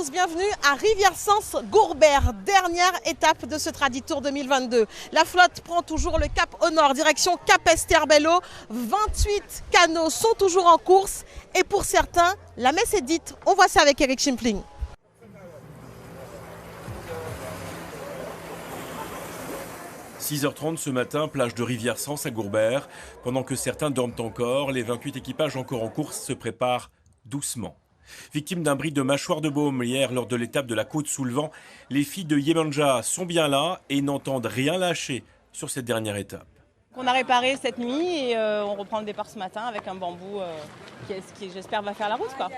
tous, bienvenue à Rivière-Sens-Gourbert, dernière étape de ce Traditour 2022. La flotte prend toujours le cap au nord, direction Capesterre-Belle-Eau. 28 canots sont toujours en course et pour certains, la messe est dite. On voit ça avec Eric Schimpfling. « 6h30 ce matin, plage de Rivière-Sens à Gourbert. Pendant que certains dorment encore, les 28 équipages encore en course se préparent doucement. Victimes d'un bris de mâchoire de baume hier lors de l'étape de la côte sous le vent, les filles de Yemanja sont bien là et n'entendent rien lâcher sur cette dernière étape. On a réparé cette nuit et on reprend le départ ce matin avec un bambou qui j'espère va faire la route, quoi.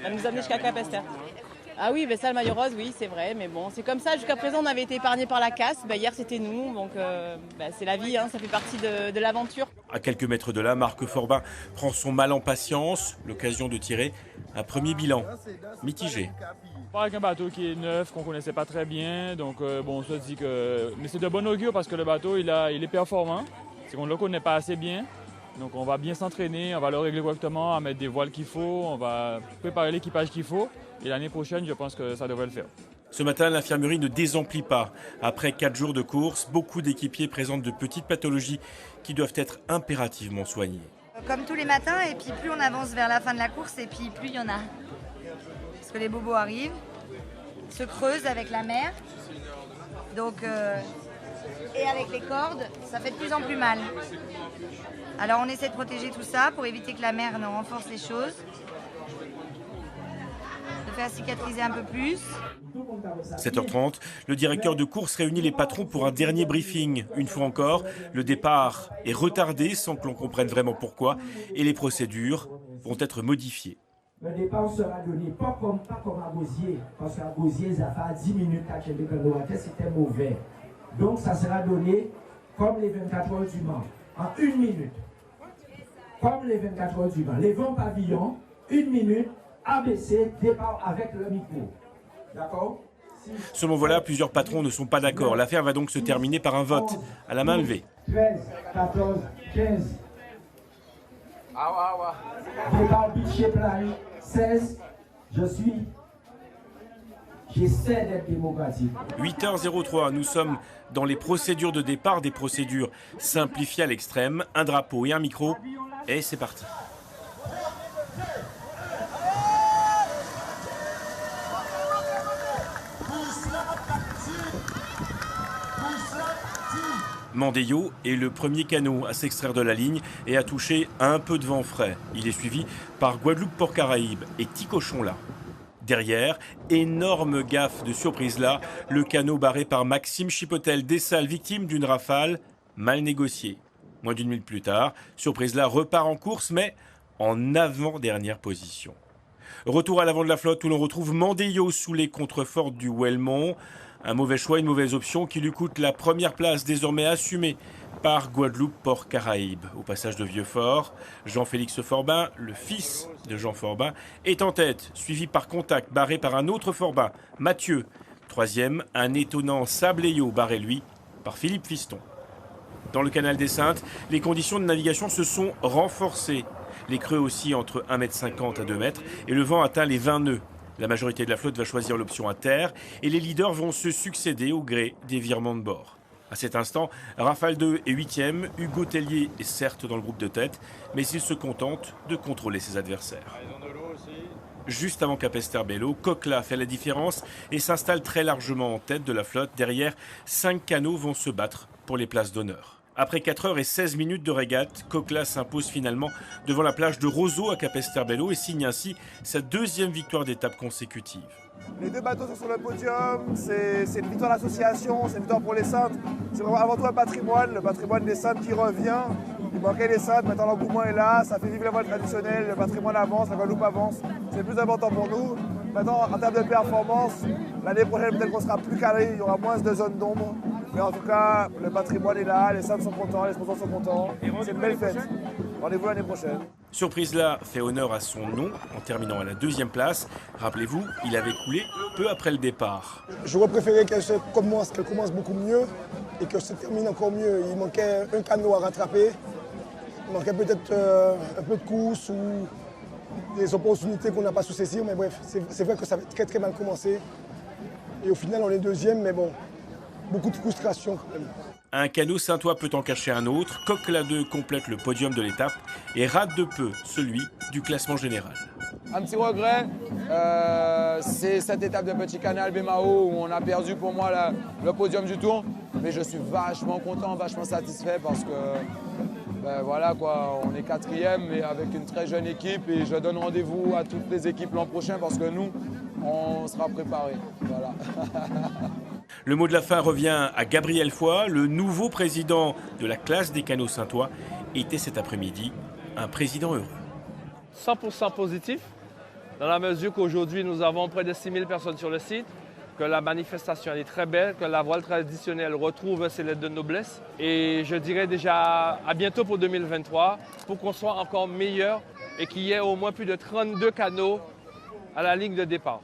Va nous amener jusqu'à Capesterre. Ah oui, ça le maillot rose, oui c'est vrai, mais bon c'est comme ça, jusqu'à présent on avait été épargnés par la casse, hier c'était nous, donc c'est la vie, ça fait partie de l'aventure. À quelques mètres de là, Marc Forbin prend son mal en patience, l'occasion de tirer un premier bilan mitigé. Avec un bateau qui est neuf, qu'on ne connaissait pas très bien, donc on se dit que... Mais c'est de bon augure parce que le bateau il est performant, c'est qu'on ne le connaît pas assez bien. Donc on va bien s'entraîner, on va le régler correctement, à mettre des voiles qu'il faut, on va préparer l'équipage qu'il faut. Et l'année prochaine, je pense que ça devrait le faire. Ce matin, l'infirmerie ne désemplit pas. Après 4 jours de course, beaucoup d'équipiers présentent de petites pathologies qui doivent être impérativement soignées. Comme tous les matins, et puis plus on avance vers la fin de la course, et puis plus il y en a. Parce que les bobos arrivent, se creusent avec la mer. Donc, et avec les cordes, ça fait de plus en plus mal. Alors on essaie de protéger tout ça pour éviter que la mer ne renforce les choses. De faire cicatriser un peu plus. 7h30, le directeur de course réunit les patrons pour un dernier briefing. Une fois encore, le départ est retardé sans que l'on comprenne vraiment pourquoi et les procédures vont être modifiées. Le départ sera donné pas comme à Gosier, parce qu'à Gosier, ça fait 10 minutes qu'à c'était mauvais. Donc ça sera donné comme les 24 heures du Mans, en 1 minute. Comme les 24 heures du Mans. Les 20 pavillons, 1 minute, ABC, départ avec le micro. D'accord ? Selon voilà, plusieurs patrons ne sont pas d'accord. L'affaire va donc se terminer par un vote à la main levée. 13, 14, 15. Départ Bichet Plani, 16. J'essaie d'être démocratique. 8h03, nous sommes dans les procédures de départ, des procédures simplifiées à l'extrême. Un drapeau et un micro, et c'est parti. Mandeyo est le premier canot à s'extraire de la ligne et à toucher un peu de vent frais. Il est suivi par Guadeloupe-Port-Caraïbes et Ticochon-là. Derrière, énorme gaffe de surprise là, le canot barré par Maxime Chipotel Dessalles, victime d'une rafale mal négociée. Moins d'une minute plus tard, surprise là repart en course mais en avant-dernière position. Retour à l'avant de la flotte où l'on retrouve Mandeyo sous les contreforts du Welmont. Un mauvais choix, une mauvaise option qui lui coûte la première place désormais assumée par Guadeloupe-Port-Caraïbes. Au passage de Vieux-Fort, Jean-Félix Forbin, le fils de Jean Forbin, est en tête, suivi par Contact, barré par un autre Forbin, Mathieu. Troisième, un étonnant Sabléo, barré lui par Philippe Fiston. Dans le canal des Saintes, les conditions de navigation se sont renforcées. Les creux aussi entre 1,50 m à 2 m et le vent atteint les 20 nœuds. La majorité de la flotte va choisir l'option à terre et les leaders vont se succéder au gré des virements de bord. À cet instant, Rafale 2 est 8e, Hugo Tellier est certes dans le groupe de tête, mais il se contente de contrôler ses adversaires. Juste avant Capesterre-Belle-Eau, Coquelin fait la différence et s'installe très largement en tête de la flotte. Derrière, 5 canots vont se battre pour les places d'honneur. Après 4h16 de régate, Coquelin s'impose finalement devant la plage de Roseau à Capesterre-Belle-Eau et signe ainsi sa 2e victoire d'étape consécutive. Les 2 bateaux sont sur le podium, c'est une victoire d'association, c'est une victoire pour les Saintes. C'est vraiment avant tout un patrimoine, le patrimoine des Saintes qui revient. Il manquait les Saintes, maintenant l'engouement est là, ça fait vivre la voile traditionnelle, le patrimoine avance, la Guadeloupe avance. C'est le plus important pour nous. Maintenant, en termes de performance, l'année prochaine peut-être qu'on sera plus calé, il y aura moins de zones d'ombre. Mais en tout cas, le patrimoine est là, les Saintes sont contents, les sponsors sont contents. C'est une belle fête. Rendez-vous l'année prochaine. Surprise là fait honneur à son nom en terminant à la 2e place. Rappelez-vous, il avait coulé peu après le départ. J'aurais préféré qu'elle commence beaucoup mieux et que se termine encore mieux. Il manquait un canot à rattraper. Il manquait peut-être un peu de course ou des opportunités qu'on n'a pas su saisir. Mais bref, c'est vrai que ça avait très très mal commencé. Et au final, on est deuxième, mais bon, beaucoup de frustration quand même. Un canot saintois peut en cacher un autre. Coqueladeux complète le podium de l'étape et rate de peu celui du classement général. Un petit regret, c'est cette étape de Petit Canal Bémao où on a perdu pour moi le podium du tour. Mais je suis vachement content, vachement satisfait parce que voilà quoi, on est 4e mais avec une très jeune équipe et je donne rendez-vous à toutes les équipes l'an prochain parce que nous, on sera préparés. Voilà. Le mot de la fin revient à Gabriel Foy, le nouveau président de la classe des canots saintois, était cet après-midi un président heureux. 100% positif, dans la mesure qu'aujourd'hui nous avons près de 6000 personnes sur le site, que la manifestation est très belle, que la voile traditionnelle retrouve ses lettres de noblesse. Et je dirais déjà à bientôt pour 2023, pour qu'on soit encore meilleur et qu'il y ait au moins plus de 32 canots à la ligne de départ.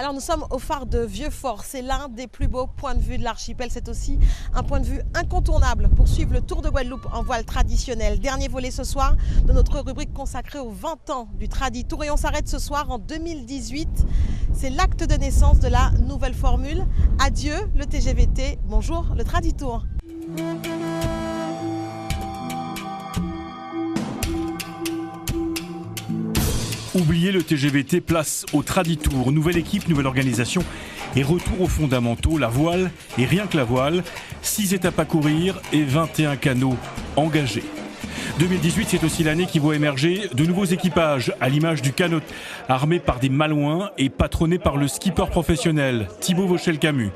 Alors nous sommes au phare de Vieux-Fort, c'est l'un des plus beaux points de vue de l'archipel, c'est aussi un point de vue incontournable pour suivre le Tour de Guadeloupe en voile traditionnelle. Dernier volet ce soir de notre rubrique consacrée aux 20 ans du Tradi Tour et on s'arrête ce soir en 2018. C'est l'acte de naissance de la nouvelle formule. Adieu le TGVT, bonjour le Tradi Tour. Oubliez le TGVT, place au Traditour. Nouvelle équipe, nouvelle organisation et retour aux fondamentaux. La voile et rien que la voile. 6 étapes à courir et 21 canots engagés. 2018, c'est aussi l'année qui voit émerger de nouveaux équipages, à l'image du canot, armé par des malouins et patronné par le skipper professionnel, Thibaut Vauchel-Camus.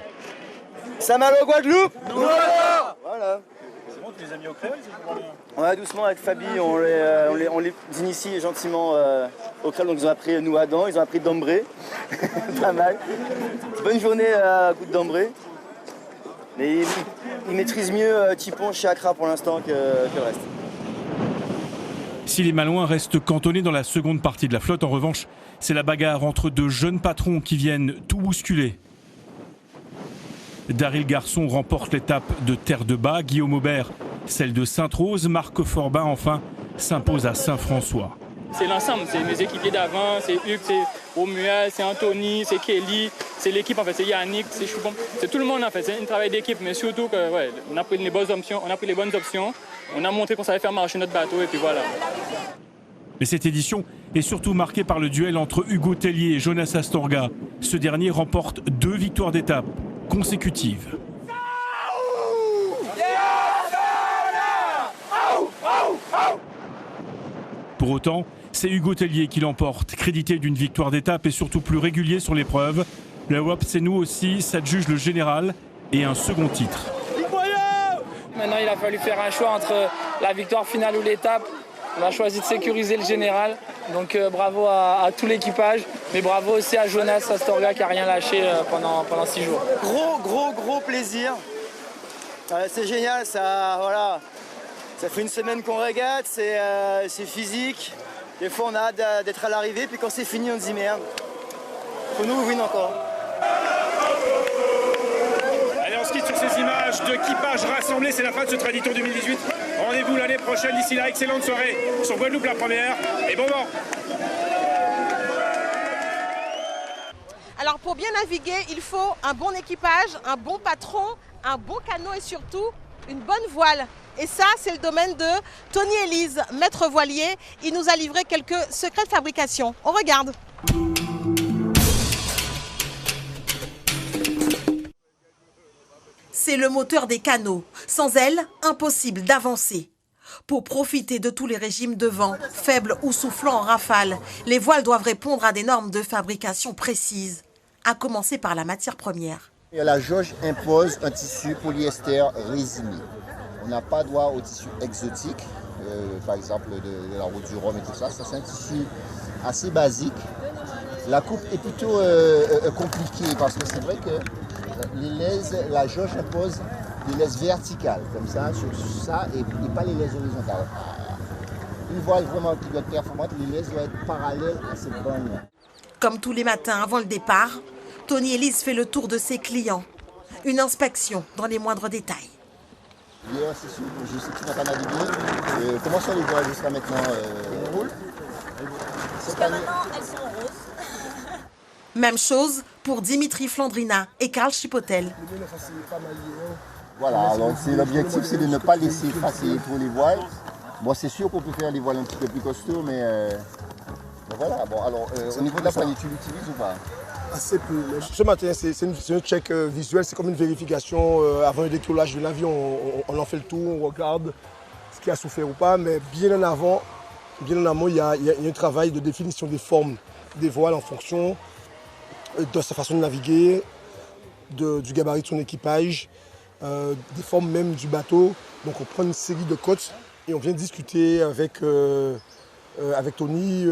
Saint-Malo, Guadeloupe. Voilà. C'est bon, tu les as mis au créole, on va doucement avec Fabi, on les initie gentiment au créole. Donc ils ont appris nous Adam, ils ont appris Dombré. Pas mal. Bonne journée à coup de Dombré. Mais ils maîtrisent mieux Tipon chez Accra pour l'instant que le reste. Si les Malouins restent cantonnés dans la seconde partie de la flotte, en revanche, c'est la bagarre entre deux jeunes patrons qui viennent tout bousculer. Daryl Garçon remporte l'étape de Terre-de-Bas, Guillaume Aubert celle de Sainte-Rose, Marc Forbin enfin s'impose à Saint-François. C'est l'ensemble, c'est mes équipiers d'avant, c'est Hugues, c'est Romuald, c'est Anthony, c'est Kelly, c'est l'équipe en fait, c'est Yannick, c'est Choupon, c'est tout le monde en fait, c'est un travail d'équipe, mais surtout que ouais, on a pris les bonnes options, on a montré qu'on savait faire marcher notre bateau et puis voilà. Mais cette édition est surtout marquée par le duel entre Hugo Tellier et Jonas Astorga. Ce dernier remporte 2 victoires d'étape consécutives. Pour autant, c'est Hugo Tellier qui l'emporte, crédité d'une victoire d'étape et surtout plus régulier sur l'épreuve. Le WAP Senou aussi s'adjuge le général et un second titre. Maintenant, il a fallu faire un choix entre la victoire finale ou l'étape. On a choisi de sécuriser le général. Donc bravo à tout l'équipage, mais bravo aussi à Jonas Astorga qui n'a rien lâché pendant 6 jours. Gros plaisir. C'est génial, ça fait une semaine qu'on régate, c'est physique. Des fois on a hâte d'être à l'arrivée, puis quand c'est fini on se dit merde. Faut nous win encore. Allez, on se quitte sur ces images d'équipage rassemblé, c'est la fin de ce Tradi Tour 2018. Rendez-vous l'année prochaine, d'ici là, excellente soirée sur Guadeloupe la première, et bon vent. Alors pour bien naviguer, il faut un bon équipage, un bon patron, un bon canot et surtout une bonne voile. Et ça, c'est le domaine de Tony Elise, maître voilier. Il nous a livré quelques secrets de fabrication. On regarde. C'est le moteur des canots. Sans elle, impossible d'avancer. Pour profiter de tous les régimes de vent, faibles ou soufflant en rafale, les voiles doivent répondre à des normes de fabrication précises, à commencer par la matière première. La jauge impose un tissu polyester résiné. On n'a pas droit au tissu exotique, par exemple de la route du Rhum et tout ça. Ça, c'est un tissu assez basique. La coupe est plutôt compliquée parce que c'est vrai que la jauge impose des laises verticales, comme ça, sur ça, et pas les laises horizontales. Une voile vraiment qui doit être performante, les laises doivent être parallèles à cette bande. Comme tous les matins avant le départ, Tony Elise fait le tour de ses clients. Une inspection dans les moindres détails. Hier, c'est sûr, je sais que tu n'as pas navigué. Comment sont les voiles jusqu'à maintenant Jusqu'à maintenant, elles sont roses. Même chose pour Dimitri Flandrina et Karl Chipotel. Voilà, alors l'objectif c'est de ne pas laisser faciler trop les voiles. Bon, c'est sûr qu'on peut faire des voiles un petit peu plus costauds, mais voilà. Bon, alors au niveau de la poignée, tu l'utilises ou pas? Assez peu. Ce matin, c'est un check visuel, c'est comme une vérification. Avant le décollage de l'avion, on en fait le tour, on regarde ce qui a souffert ou pas, mais bien en amont, il y a un travail de définition des formes des voiles en fonction de sa façon de naviguer, du gabarit de son équipage, des formes même du bateau. Donc on prend une série de cotes et on vient discuter avec Tony,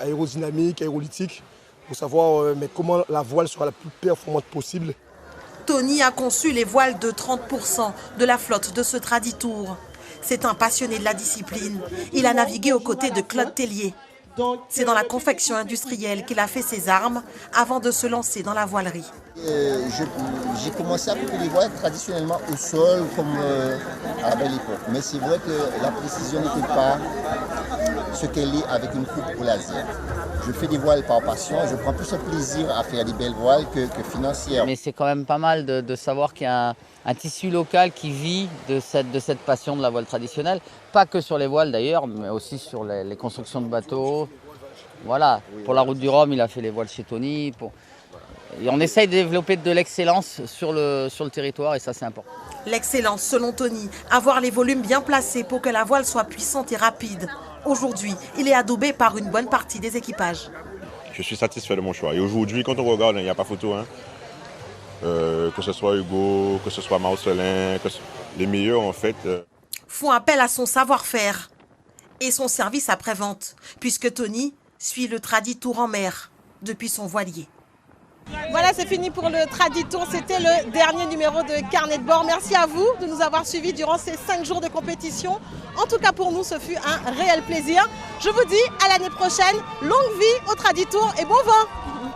aérodynamique, aérolytique, pour savoir mais comment la voile sera la plus performante possible. Tony a conçu les voiles de 30% de la flotte de ce Traditour. C'est un passionné de la discipline. Il a navigué aux côtés de Claude Tellier. C'est dans la confection industrielle qu'il a fait ses armes avant de se lancer dans la voilerie. J'ai commencé à couper les voiles traditionnellement au sol comme à la belle époque. Mais c'est vrai que la précision n'était pas ce qu'elle est avec une coupe au laser. Je fais des voiles par passion, je prends plus de plaisir à faire des belles voiles que financières. Mais c'est quand même pas mal de savoir qu'il y a un tissu local qui vit de cette passion de la voile traditionnelle. Pas que sur les voiles d'ailleurs, mais aussi sur les constructions de bateaux. Voilà, pour la route du Rhum, il a fait les voiles chez Tony. Et on essaye de développer de l'excellence sur le territoire et ça c'est important. L'excellence, selon Tony, avoir les volumes bien placés pour que la voile soit puissante et rapide. Aujourd'hui, il est adoubé par une bonne partie des équipages. Je suis satisfait de mon choix. Et aujourd'hui, quand on regarde, il n'y a pas photo. Hein. Que ce soit Hugo, que ce soit Marcelin, les meilleurs en fait. Font appel à son savoir-faire et son service après-vente, puisque Tony suit le Traditour en mer depuis son voilier. Voilà, c'est fini pour le Traditour. C'était le dernier numéro de Carnet de bord. Merci à vous de nous avoir suivis durant ces 5 jours de compétition. En tout cas, pour nous, ce fut un réel plaisir. Je vous dis à l'année prochaine. Longue vie au Traditour et bon vent!